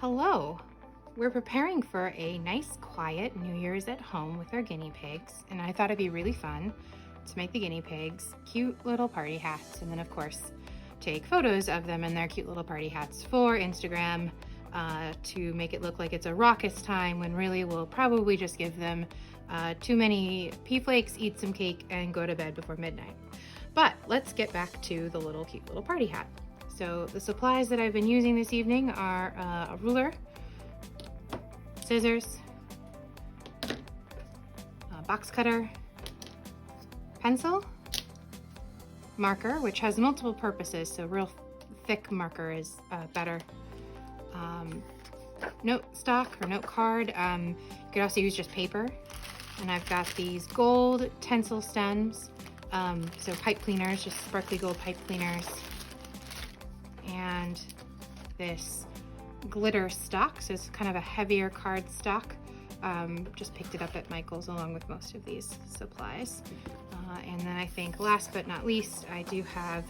Hello. We're preparing for a nice, quiet New Year's at home with our guinea pigs, and I thought it'd be really fun to make the guinea pigs cute little party hats, and then, of course, take photos of them in their cute little party hats for Instagram to make it look like it's a raucous time when really we'll probably just give them too many pea flakes, eat some cake, and go to bed before midnight. But let's get back to the cute little party hat. So the supplies that I've been using this evening are a ruler, scissors, a box cutter, pencil, marker, which has multiple purposes, so real thick marker is better. Note stock or note card. You could also use just paper. And I've got these gold Tencel stems, so pipe cleaners, just sparkly gold pipe cleaners. And this glitter stock, so it's kind of a heavier card stock. Just picked it up at Michael's along with most of these supplies. And then I think last but not least, I do have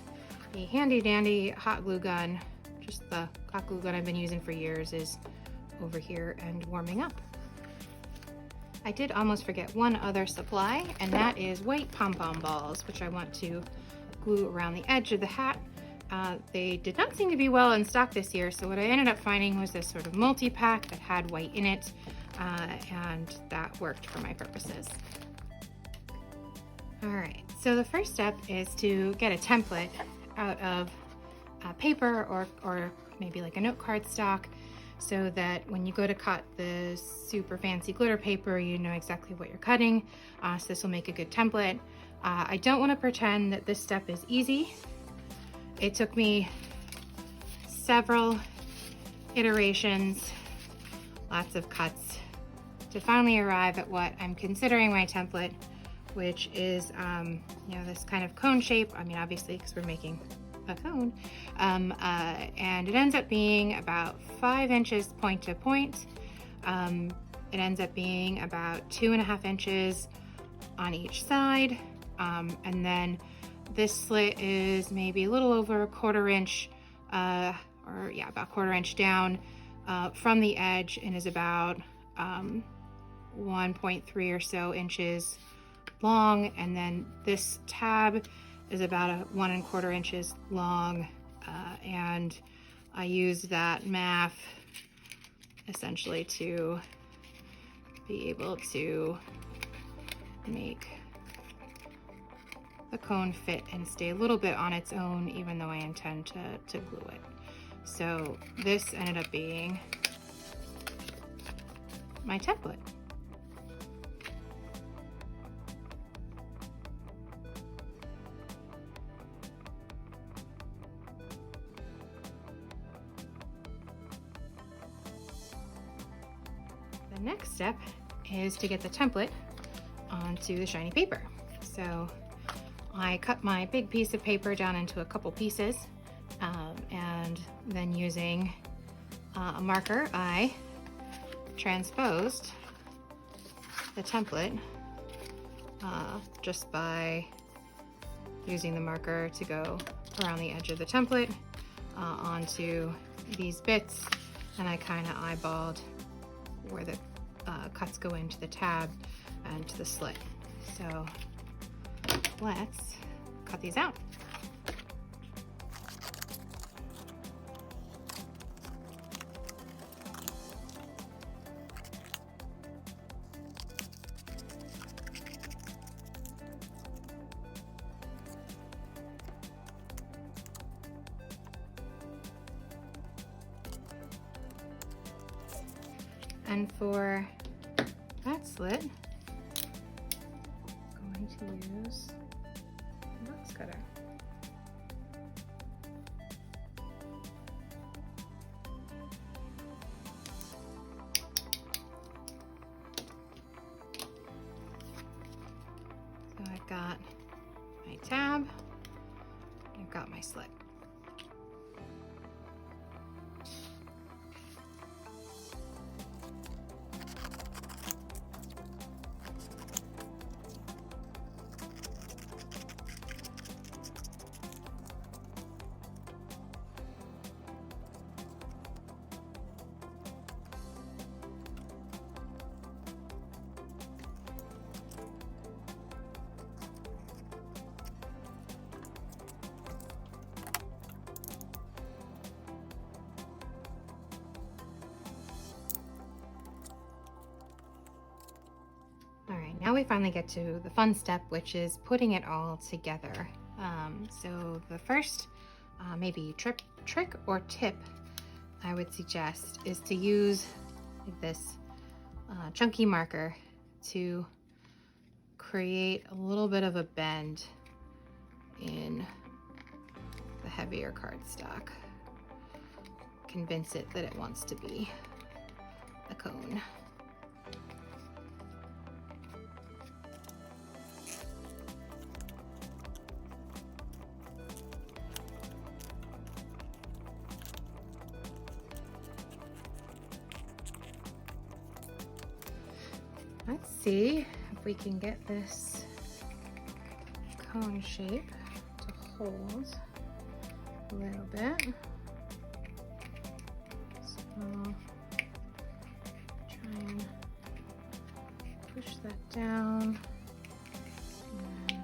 a handy dandy hot glue gun. Just the hot glue gun I've been using for years is over here and warming up. I did almost forget one other supply, and that is white pom-pom balls, which I want to glue around the edge of the hat. They did not seem to be well in stock this year, so what I ended up finding was this sort of multi-pack that had white in it, and that worked for my purposes. All right, so the first step is to get a template out of paper or maybe like a note card stock, so that when you go to cut the super fancy glitter paper, you know exactly what you're cutting. So this will make a good template. I don't want to pretend that this step is easy. It took me several iterations, lots of cuts, to finally arrive at what I'm considering my template, which is this kind of cone shape. I mean, obviously, because we're making a cone, and it ends up being about 5 inches point to point. It ends up being about 2.5 inches on each side, and then this slit is maybe a little over 1/4 inch, about 1/4 inch down from the edge, and is about 1.3 or so inches long. And then this tab is about 1.25 inches long, and I use that math essentially to be able to make the cone fit and stay a little bit on its own, even though I intend to glue it. So this ended up being my template. The next step is to get the template onto the shiny paper. So I cut my big piece of paper down into a couple pieces, and then using a marker, I transposed the template just by using the marker to go around the edge of the template onto these bits, and I kind of eyeballed where the cuts go into the tab and to the slit. So let's cut these out. And for that slit, I'm going to use a box cutter. So I've got my tab, I've got my slit. now we finally get to the fun step, which is putting it all together. So the first maybe trick or tip I would suggest is to use this chunky marker to create a little bit of a bend in the heavier cardstock. Convince it that it wants to be a cone. Let's see if we can get this cone shape to hold a little bit. So try and push that down. And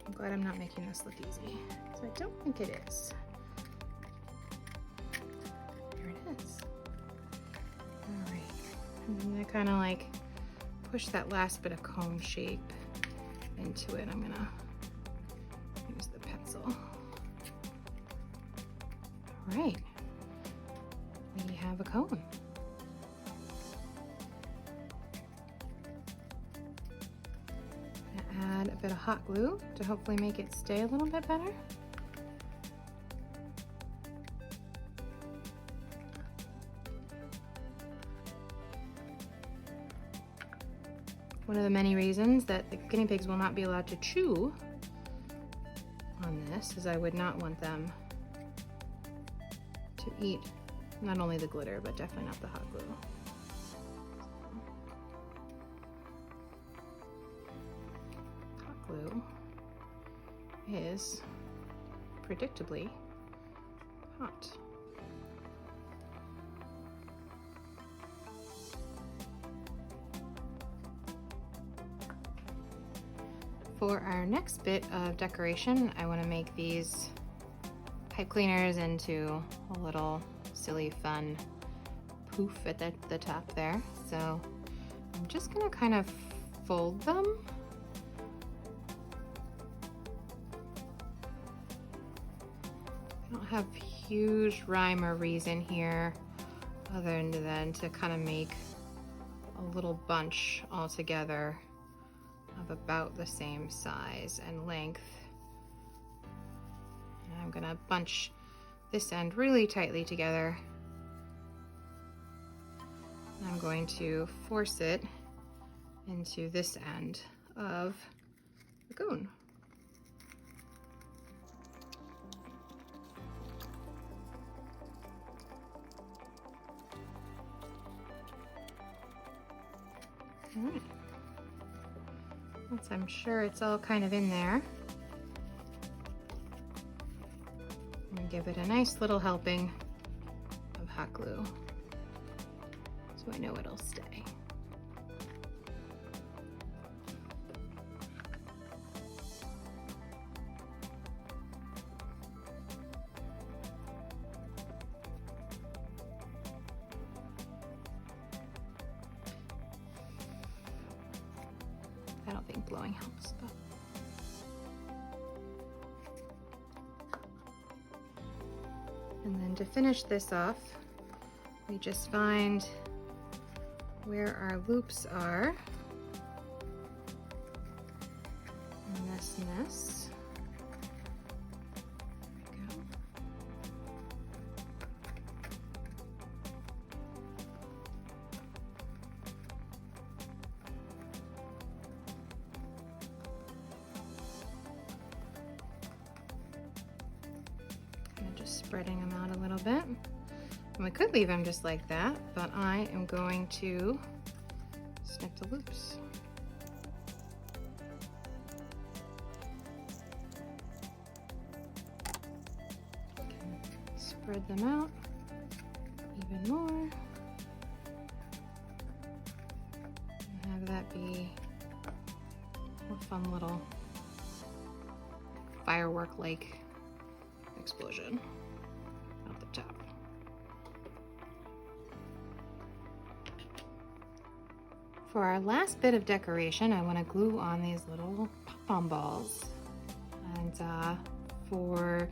I'm glad I'm not making this look easy. So I don't think it is. All right, and then I kind of like push that last bit of cone shape into it. I'm gonna use the pencil. All right, we have a cone. I'm gonna add a bit of hot glue to hopefully make it stay a little bit better. One of the many reasons that the guinea pigs will not be allowed to chew on this is I would not want them to eat not only the glitter, but definitely not the hot glue. Hot glue is predictably hot. For our next bit of decoration, I want to make these pipe cleaners into a little silly fun poof at the top there. So I'm just going to kind of fold them. I don't have huge rhyme or reason here other than to kind of make a little bunch all together of about the same size and length. And I'm gonna bunch this end really tightly together. And I'm going to force it into this end of the cone. All right. Once I'm sure it's all kind of in there, I'm gonna give it a nice little helping of hot glue so I know it'll stay. I don't think blowing helps though. And then to finish this off, we just find where our loops are in this mess. There we go. Just spreading them out a little bit. And we could leave them just like that, but I am going to snip the loops. Spread them out even more. And have that be a fun little firework-like explosion at the top. For our last bit of decoration, I want to glue on these little pom-pom balls. And for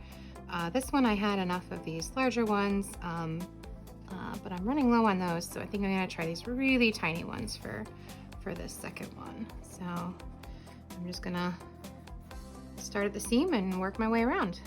this one, I had enough of these larger ones, but I'm running low on those, so I think I'm going to try these really tiny ones for this second one. So I'm just going to start at the seam and work my way around.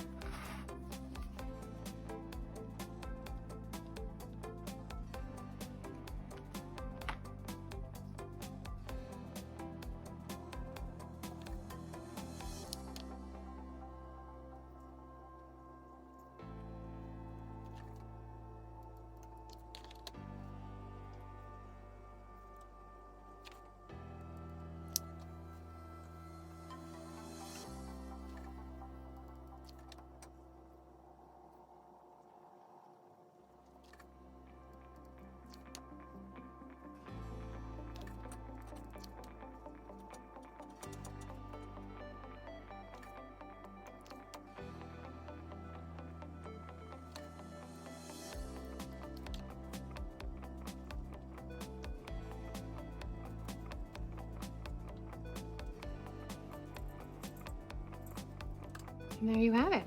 And there you have it.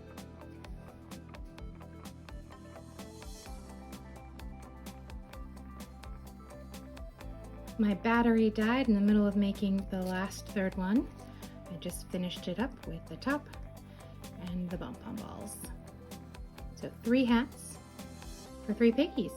My battery died in the middle of making the last third one. I just finished it up with the top and the pom-pom balls. So 3 hats for 3 piggies.